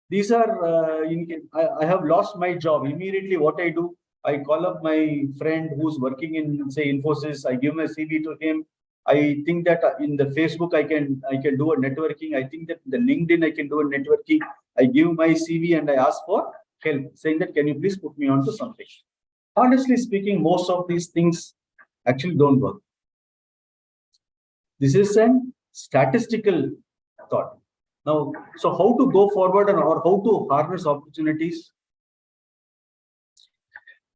These are, I have lost my job. Immediately what I do, I call up my friend who's working in, say, Infosys. I give my CV to him. I think that in the Facebook, I can do a networking. I think that the LinkedIn, I can do a networking. I give my CV and I ask for help, saying that, can you please put me on to something? Honestly speaking, most of these things actually don't work. This is a statistical thought. Now, so how to go forward or how to harness opportunities?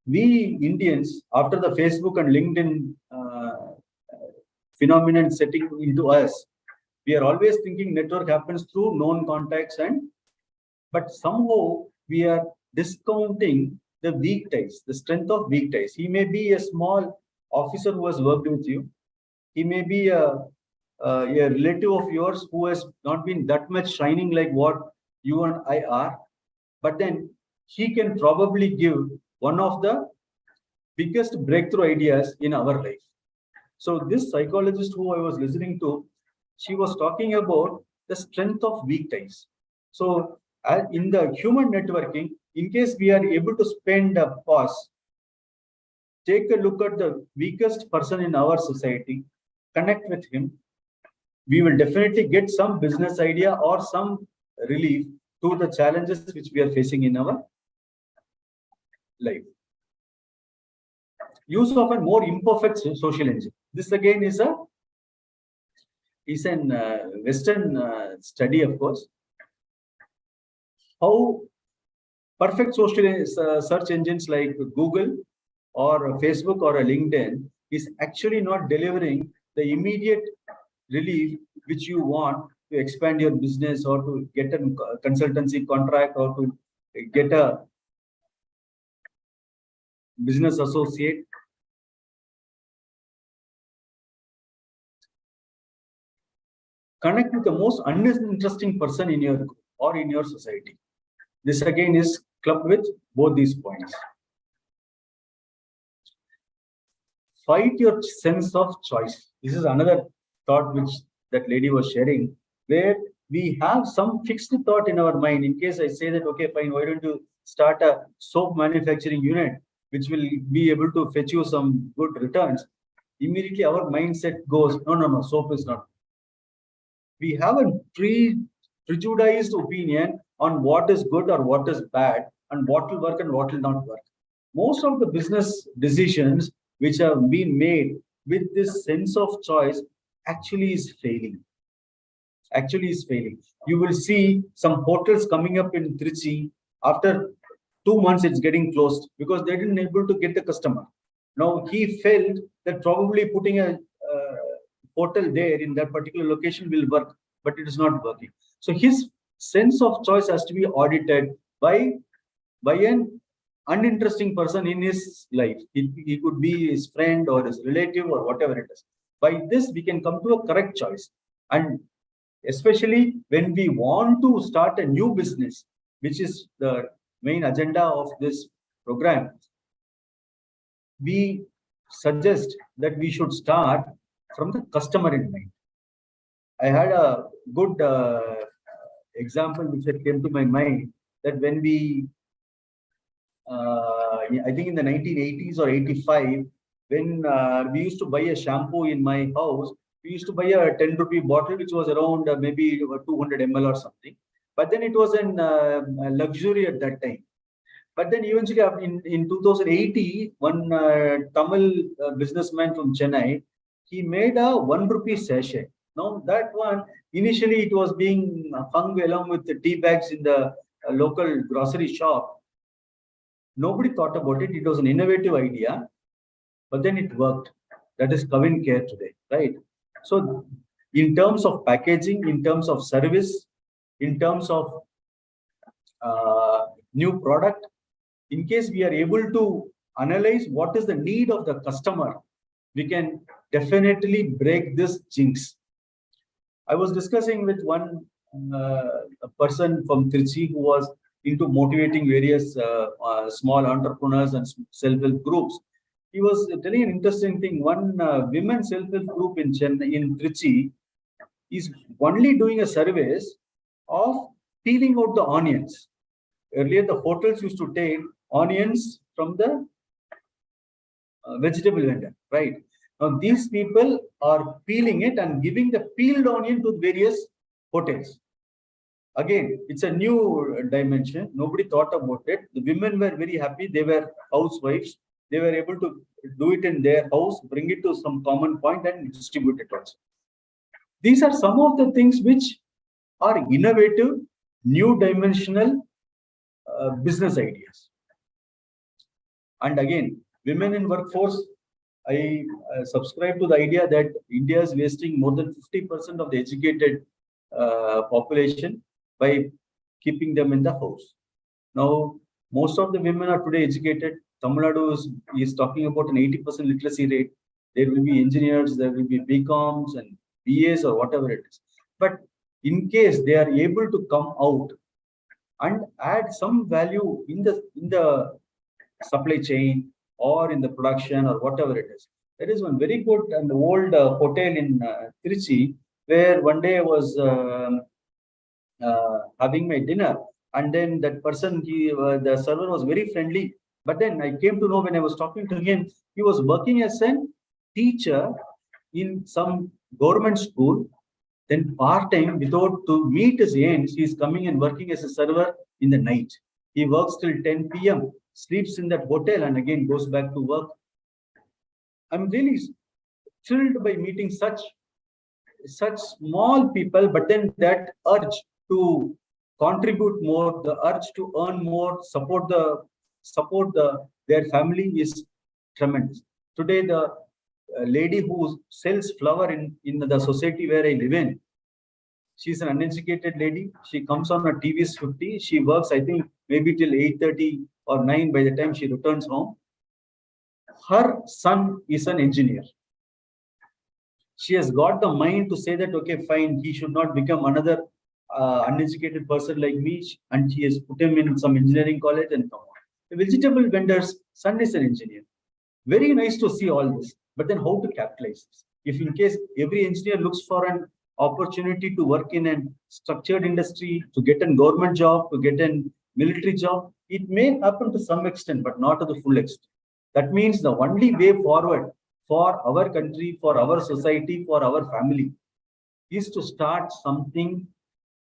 We Indians, after the Facebook and LinkedIn phenomenon setting into us, we are always thinking network happens through known contacts, but somehow we are discounting the weak ties, the strength of weak ties. He may be a small officer who has worked with you. He may be a relative of yours who has not been that much shining like what you and I are, but then he can probably give one of the biggest breakthrough ideas in our life. So this psychologist who I was listening to, she was talking about the strength of weak ties. So in the human networking, in case we are able to spend a pause, take a look at the weakest person in our society, connect with him, we will definitely get some business idea or some relief to the challenges which we are facing in our life. Use of a more imperfect social engine. This again is an Western study, of course. How perfect social search engines like Google or Facebook or a LinkedIn is actually not delivering the immediate relief which you want to expand your business or to get a consultancy contract or to get a business associate. Connect with the most uninteresting person in your group or in your society. This again is clubbed with both these points. Fight your sense of choice. This is another thought which that lady was sharing, where we have some fixed thought in our mind. In case I say that, okay, fine, why don't you start a soap manufacturing unit, which will be able to fetch you some good returns? Immediately our mindset goes, no, soap is not. We have a prejudiced opinion on what is good or what is bad and what will work and what will not work. Most of the business decisions which have been made with this sense of choice actually is failing. You will see some hotels coming up in Trichy. After 2 months, it's getting closed because they didn't able to get the customer. Now he felt that probably putting a hotel there in that particular location will work, but it is not working. So his sense of choice has to be audited by an uninteresting person in his life. He could be his friend or his relative or whatever it is. By this, we can come to a correct choice. And especially when we want to start a new business, which is the main agenda of this program, we suggest that we should start from the customer in mind. I had a good example which came to my mind, that when we, I think in the 1980s or 85, when we used to buy a shampoo in my house, we used to buy a 10 rupee bottle, which was around maybe 200 ml or something. But then it was a luxury at that time. But then eventually in 2080, one Tamil businessman from Chennai, he made a 1 rupee sachet. Now that one, initially it was being hung along with the tea bags in the local grocery shop. Nobody thought about it. It was an innovative idea, but then it worked. That is Kavin Care today, right? So in terms of packaging, in terms of service, in terms of new product, in case we are able to analyze what is the need of the customer, we can definitely break this jinx. I was discussing with one a person from Trichy who was into motivating various small entrepreneurs and self-help groups. He was telling an interesting thing. One women self-help group in Chennai, in Trichy, is only doing a service of peeling out the onions. Earlier, the hotels used to take onions from the vegetable vendor, right? Now, these people are peeling it and giving the peeled onion to various hotels. Again, it's a new dimension. Nobody thought about it. The women were very happy. They were housewives. They were able to do it in their house, bring it to some common point and distribute it also. These are some of the things which are innovative, new dimensional business ideas. And again, women in workforce, I subscribe to the idea that India is wasting more than 50% of the educated population by keeping them in the house. Now, most of the women are today educated. Tamil Nadu is talking about an 80% literacy rate. There will be engineers, there will be BComs and BAs or whatever it is. But in case they are able to come out and add some value in the supply chain or in the production or whatever it is. There is one very good and old hotel in Trichy where one day I was having my dinner, and then that person, the server was very friendly. But then I came to know when I was talking to him, he was working as a teacher in some government school. Then part-time, without to meet his ends, he is coming and working as a server in the night. He works till 10 p.m., sleeps in that hotel, and again goes back to work. I'm really thrilled by meeting such small people, but then that urge to contribute more, the urge to earn more, support their family is tremendous. Today, the lady who sells flower in the society where I live in, she's an uneducated lady. She comes on a TVS 50. She works, I think, maybe till 8:30 or 9 by the time she returns home. Her son is an engineer. She has got the mind to say that, okay, fine, he should not become another uneducated person like me, and she has put him in some engineering college and come on. The vegetable vendor's son is an engineer. Very nice to see all this, but then how to capitalize this? If in case every engineer looks for an opportunity to work in a structured industry, to get a government job, to get a military job, it may happen to some extent, but not to the full extent. That means the only way forward for our country, for our society, for our family is to start something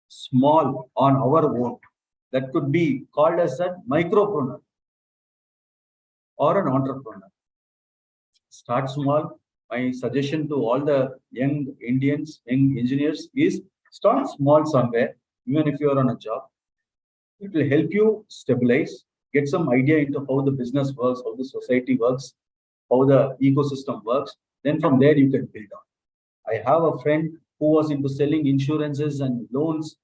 small on our own. That could be called as a micropreneur or an entrepreneur. Start small. My suggestion to all the young Indians, young engineers is start small somewhere, even if you are on a job. It will help you stabilize, get some idea into how the business works, how the society works, how the ecosystem works. Then from there you can build on. I have a friend who was into selling insurances and loans.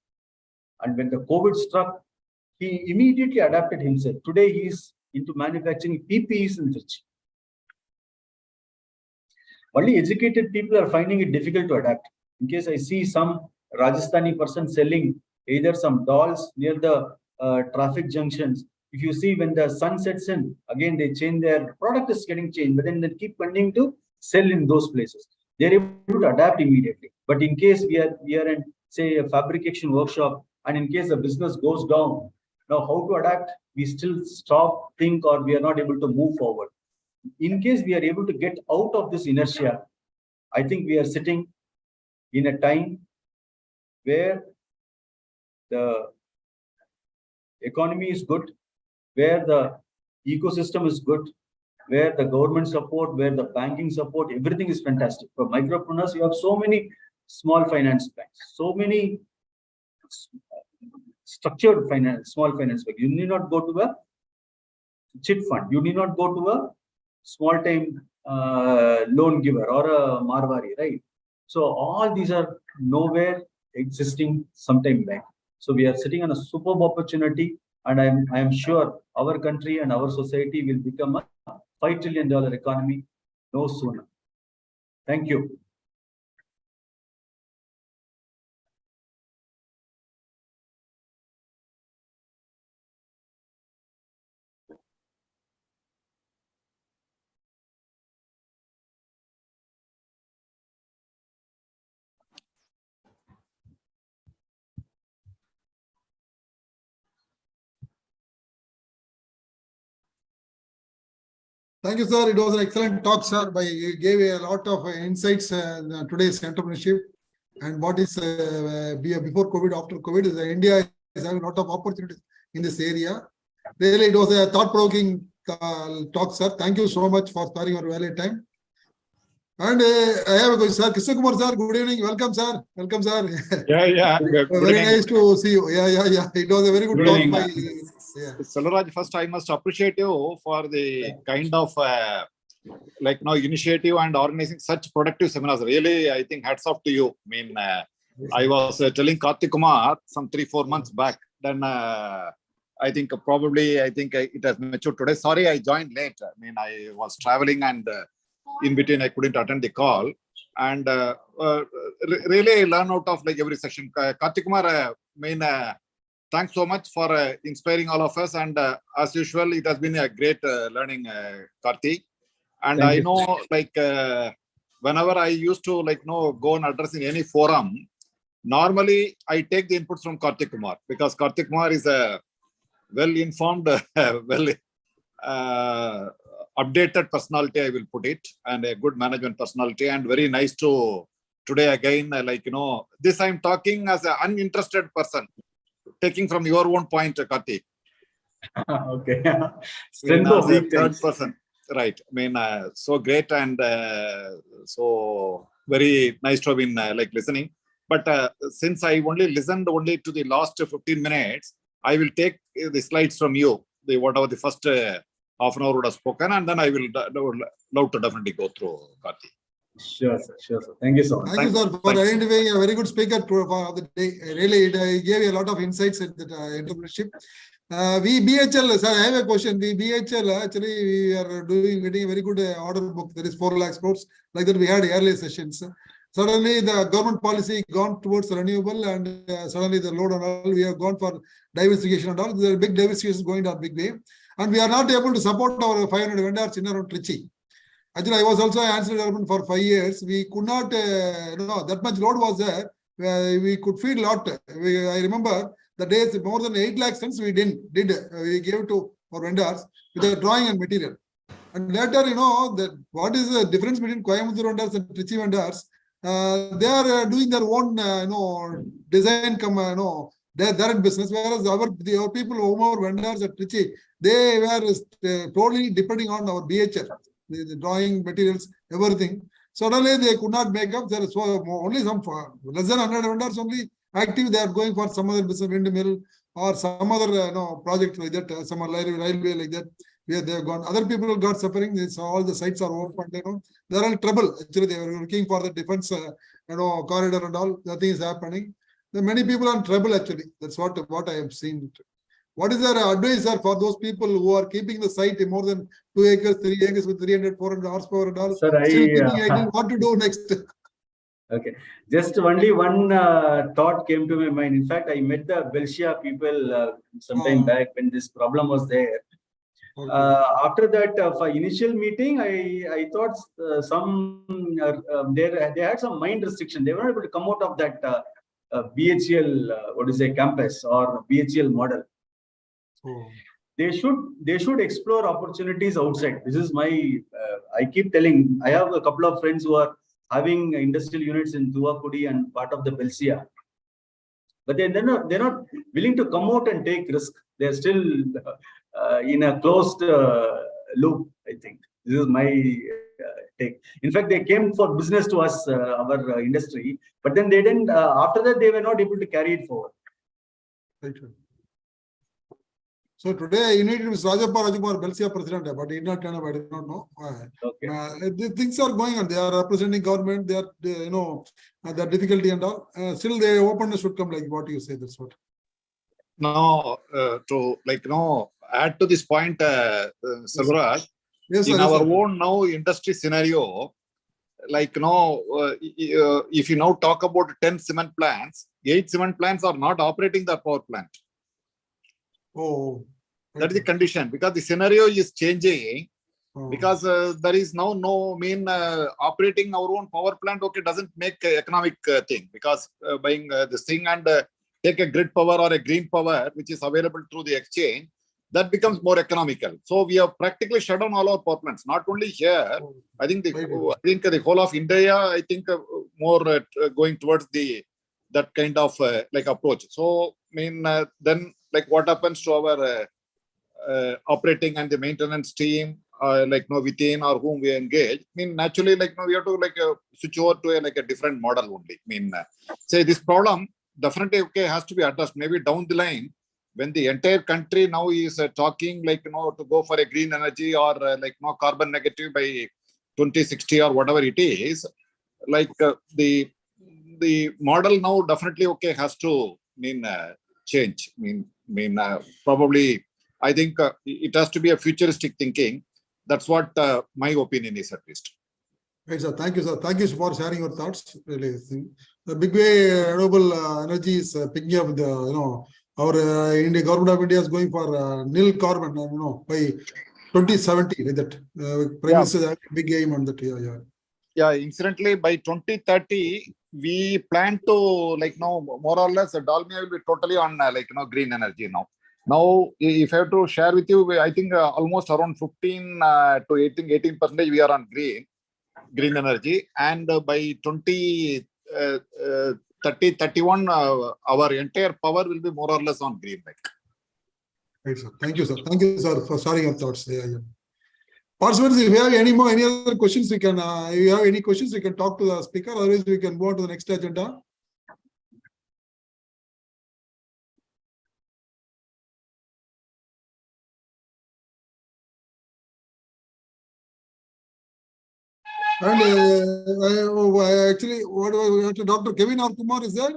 And when the COVID struck, he immediately adapted himself. Today he is into manufacturing PPEs in Trichy. Only educated people are finding it difficult to adapt. In case I see some Rajasthani person selling either some dolls near the traffic junctions, if you see when the sun sets in, again they change their product is getting changed, but then they keep continuing to sell in those places. They're able to adapt immediately. But in case we are in, say, a fabrication workshop, and in case the business goes down, now how to adapt? We still stop, think, or we are not able to move forward. In case we are able to get out of this inertia, I think we are sitting in a time where the economy is good, where the ecosystem is good, where the government support, where the banking support, everything is fantastic. For micropreneurs, you have so many small finance banks, so many structured finance, small finance banks. You need not go to a chit fund. You need not go to a small time loan giver or a Marwari, right? So all these are nowhere existing sometime back. So we are sitting on a superb opportunity, and I am sure our country and our society will become a $5 trillion economy no sooner. Thank you. Thank you, sir. It was an excellent talk, sir. You gave a lot of insights in today's entrepreneurship and what is before COVID, after COVID. India is having a lot of opportunities in this area. Really, it was a thought-provoking talk, sir. Thank you so much for sparing your valuable time. And I have a question, sir. Krishna Kumar, sir. Good evening. Welcome, sir. Welcome, sir. Yeah. Very nice to see you. Yeah. It was a very good talk by. Yeah. Selvaraj, first I must appreciate you for the kind of initiative and organizing such productive seminars. Really, I think hats off to you. I mean, I was telling Karthik Kumar some 3-4 months back. Then I think it has matured today. Sorry, I joined late. I mean, I was traveling and in between I couldn't attend the call. And really, I learn out of every session. Karthik Kumar, thanks so much for inspiring all of us. And as usual, it has been a great learning, Karthi. And I know, whenever I used to go and address in any forum, normally I take the inputs from Karthik Kumar, because Karthik Kumar is a well-informed, updated personality, I will put it, and a good management personality, and very nice to today again, this I'm talking as an uninterested person, taking from your own point, Karthik. Okay. Strength of as a weak third ties. person, right? I mean, so great and so very nice to have been listening. But since I only listened to the last 15 minutes, I will take the slides from you, whatever the first half an hour would have spoken, and then I will love to definitely go through, Karthik. Sure, sir. Sure, sir. Thank you so much. Thank you, sir, for identifying a very good speaker for the day. Really, it gave a lot of insights into the entrepreneurship. We BHL, sir, I have a question. We BHL, actually, we are getting a very good order book. There is 4 lakh crores, like that we had earlier sessions. Suddenly, the government policy gone towards renewable, and suddenly the load and all, we have gone for diversification and all. There are big diversification going on big way. And we are not able to support our 500 vendors in around Trichy. Actually, I was also answer development for 5 years. We could not, that much load was there. We could feed a lot. I remember the days more than 8 lakh tons we we gave to our vendors with the drawing and material. And later, that what is the difference between Coimbatore vendors and Trichy vendors? They are doing their own, design, their business, whereas our people, our vendors at Trichy, they were totally depending on our BHL, the drawing materials, everything. Suddenly they could not make up. There is only some less than 100 vendors only active. They are going for some other business, windmill or some other project like that, some railway like that. Where they have gone. Other people got suffering. All the sites are open. They are in trouble. Actually, they were looking for the defense, corridor and all. Nothing is happening. Many people are in trouble. Actually, that's what I have seen. What is their advice, sir, for those people who are keeping the site in more than 2 acres, 3 acres with 300, 400 horsepower and all? Sir, Still keeping idle. What to do next? Okay, just only one thought came to my mind. In fact, I met the Belsia people some time back when this problem was there. Okay. After that, for initial meeting, I thought they had some mind restriction. They were not able to come out of that BHL campus or BHL model. Oh. They should explore opportunities outside. This is my I keep telling. I have a couple of friends who are having industrial units in Duakudi and part of the Belsia, but they're not willing to come out and take risk. They're still in a closed loop. I think this is my take. In fact, they came for business to us, our industry, but then they didn't. After that, they were not able to carry it forward. Right. So today you need Mr. Rajakumar, Belsia president, but he did not turn up. I do not know. Okay. The things are going on. They are representing government. They are, the difficulty and all. Still, the openness should come, like what you say. That's what. Now, to add to this point, Selvaraj, Yes, in sir, our yes, sir. own now industry scenario, if you now talk about 10 cement plants, 8 cement plants are not operating the power plant. Oh, That is the condition, because the scenario is changing. Because there is now operating our own power plant, okay, doesn't make economic thing, because buying this thing and take a grid power or a green power, which is available through the exchange, that becomes more economical. So we have practically shut down all our power plants, not only here. I think the whole of India, I think more going towards that kind of approach. So then what happens to our operating and the maintenance team, within or whom we engage? Naturally, we have to switch over to a different model only. Say this problem definitely has to be addressed. Maybe down the line, when the entire country now is talking to go for a green energy or carbon negative by 2060 or whatever it is, the model now definitely has to change. Probably I think it has to be a futuristic thinking. That's what my opinion is, at least. Right, sir. Thank you, sir. Thank you for sharing your thoughts. Really, the big way renewable energy is picking up the our India government of India is going for nil carbon, by 2070. Like that, Prime Minister has a big aim on that. Yeah. Yeah, incidentally, by 2030, we plan to like now more or less Dalmia will be totally on green energy now. Now, if I have to share with you, I think almost around 15 to 18% we are on green energy, and by 31, our entire power will be more or less on green. Right, sir. Thank you, sir. Thank you, sir, for sharing your thoughts. Participants, if you have any other questions, we can. If you have any questions, we can talk to the speaker. Otherwise, we can go on to the next agenda. And actually, what was Dr. Kevin R. Kumar is there?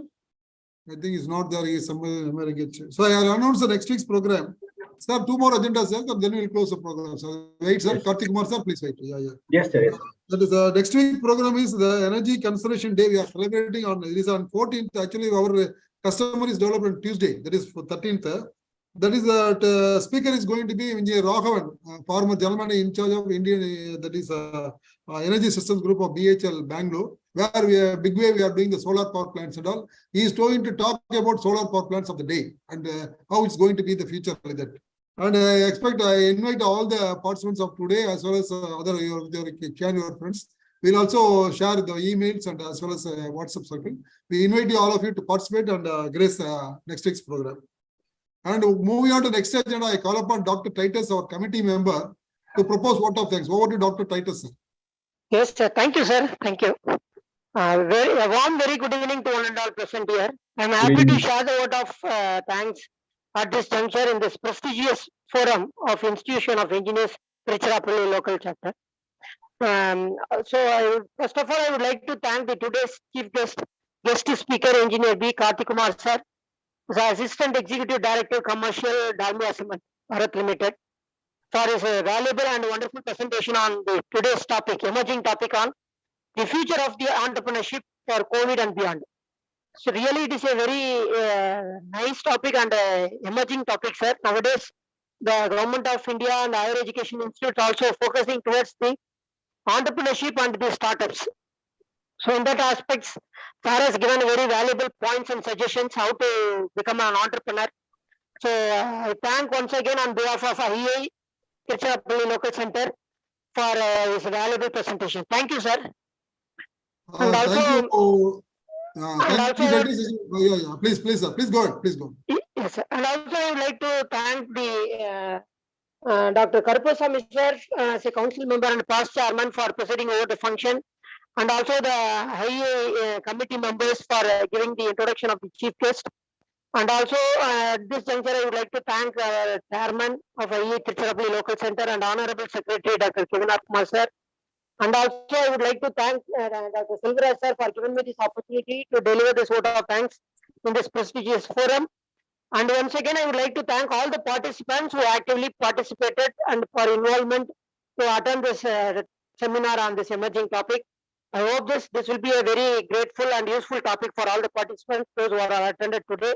I think he's not there. He is somewhere in America. So I'll announce the next week's program. Sir, 2 more agendas, sir, and then we'll close the program. So wait, sir. Yes. Karthik Kumar, sir, please wait. Yes, sir. Yes. That is next week program is the Energy Conservation Day. We are celebrating on it is on 14th. Actually, our customer is developed on Tuesday. That is for 13th. That is the speaker is going to be Engineer Raghavan, former general manager in charge of Indian that is Energy Systems Group of BHL Bangalore, where we are big way we are doing the solar power plants and all. He is going to talk about solar power plants of the day and how it's going to be the future with that. And I invite all the participants of today as well as other your friends. We'll also share the emails and as well as WhatsApp circle. We invite you all of you to participate and grace next week's program. And moving on to the next agenda, I call upon Dr. Titus, our committee member, to propose vote of thanks. Over to Dr. Titus, sir. Yes, sir. Thank you, sir. Thank you. A warm, very good evening to one and all present here. I'm happy to share the vote of thanks at this juncture in this prestigious forum of Institution of Engineers, Tiruchirappalli local chapter. First of all, I would like to thank the today's chief guest speaker, Engineer B. Karthik Kumar, sir, the Assistant Executive Director, Commercial, Dalmia Cement, Bharat Limited, for his valuable and wonderful presentation on the today's topic, emerging topic on the future of the entrepreneurship for COVID and beyond. So really, it is a very nice topic and emerging topic, sir. Nowadays, the Government of India and Higher Education Institute also focusing towards the entrepreneurship and the startups. So in that aspects, sir has given very valuable points and suggestions how to become an entrepreneur. So I thank once again on behalf of IEI TLC Local Center for his valuable presentation. Thank you, sir. And Thank you. and Thank you. Please, sir. Please go ahead. Please go. Yes, sir. And also I would like to thank the Dr. Karupasamy sir as a council member and past chairman for presiding over the function, and also the IEI committee members for giving the introduction of the chief guest. And also at this juncture, I would like to thank chairman of IEI Tiruchirappalli Local Center and Honorable Secretary Dr. Kevin R. Kumar sir. And also I would like to thank Dr. Silvaraj sir for giving me this opportunity to deliver this vote of thanks in this prestigious forum. And once again, I would like to thank all the participants who actively participated and for involvement to attend this seminar on this emerging topic. I hope this will be a very grateful and useful topic for all the participants, those who are attended today.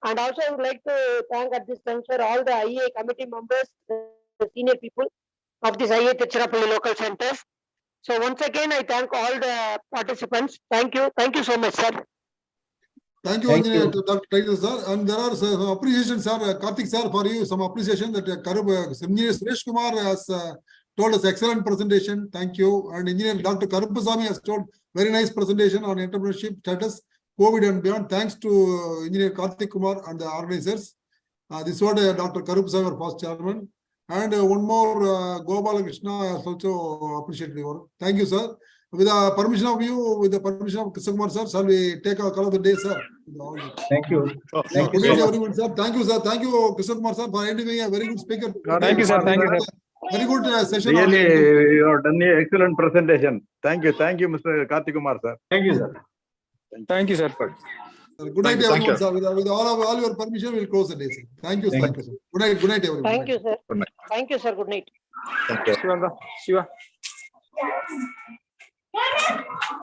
And also I would like to thank at this juncture all the IEI committee members, the senior people of this IEI Tiruchirappalli local centers. So once again, I thank all the participants. Thank you. Thank you so much, sir. Thank you, Engineer Dr. Titus, sir. And there are some appreciation, sir. Karthik sir, for you, some appreciation that Engineer Suresh Kumar has told us excellent presentation. Thank you. And Engineer Dr. Karupasamy has told very nice presentation on entrepreneurship status, COVID and beyond. Thanks to Engineer Karthik Kumar and the organizers. This is what Dr. Karupasamy, our past chairman. And one more, Gopala Krishna has also appreciated your. Thank you, sir. With the permission of you, with the permission of Krishna Kumar, sir, shall we take our call of the day, sir? Thank you. Thank you, everyone, sir. Thank you, sir. Thank you, Krishna Kumar, sir, for being a very good speaker. Thank you, sir. Thank you, sir. Very good session. Really, you have done an excellent presentation. Thank you, Mr. Karthik Kumar, sir. Thank you, sir. Thank you, sir. Good night, everyone, sir. With all your permission, we'll close the day, sir. Thank you, sir. Good night, everyone. Thank you, sir. Good night. Thank you, sir. Good night. Thank you. Shiva.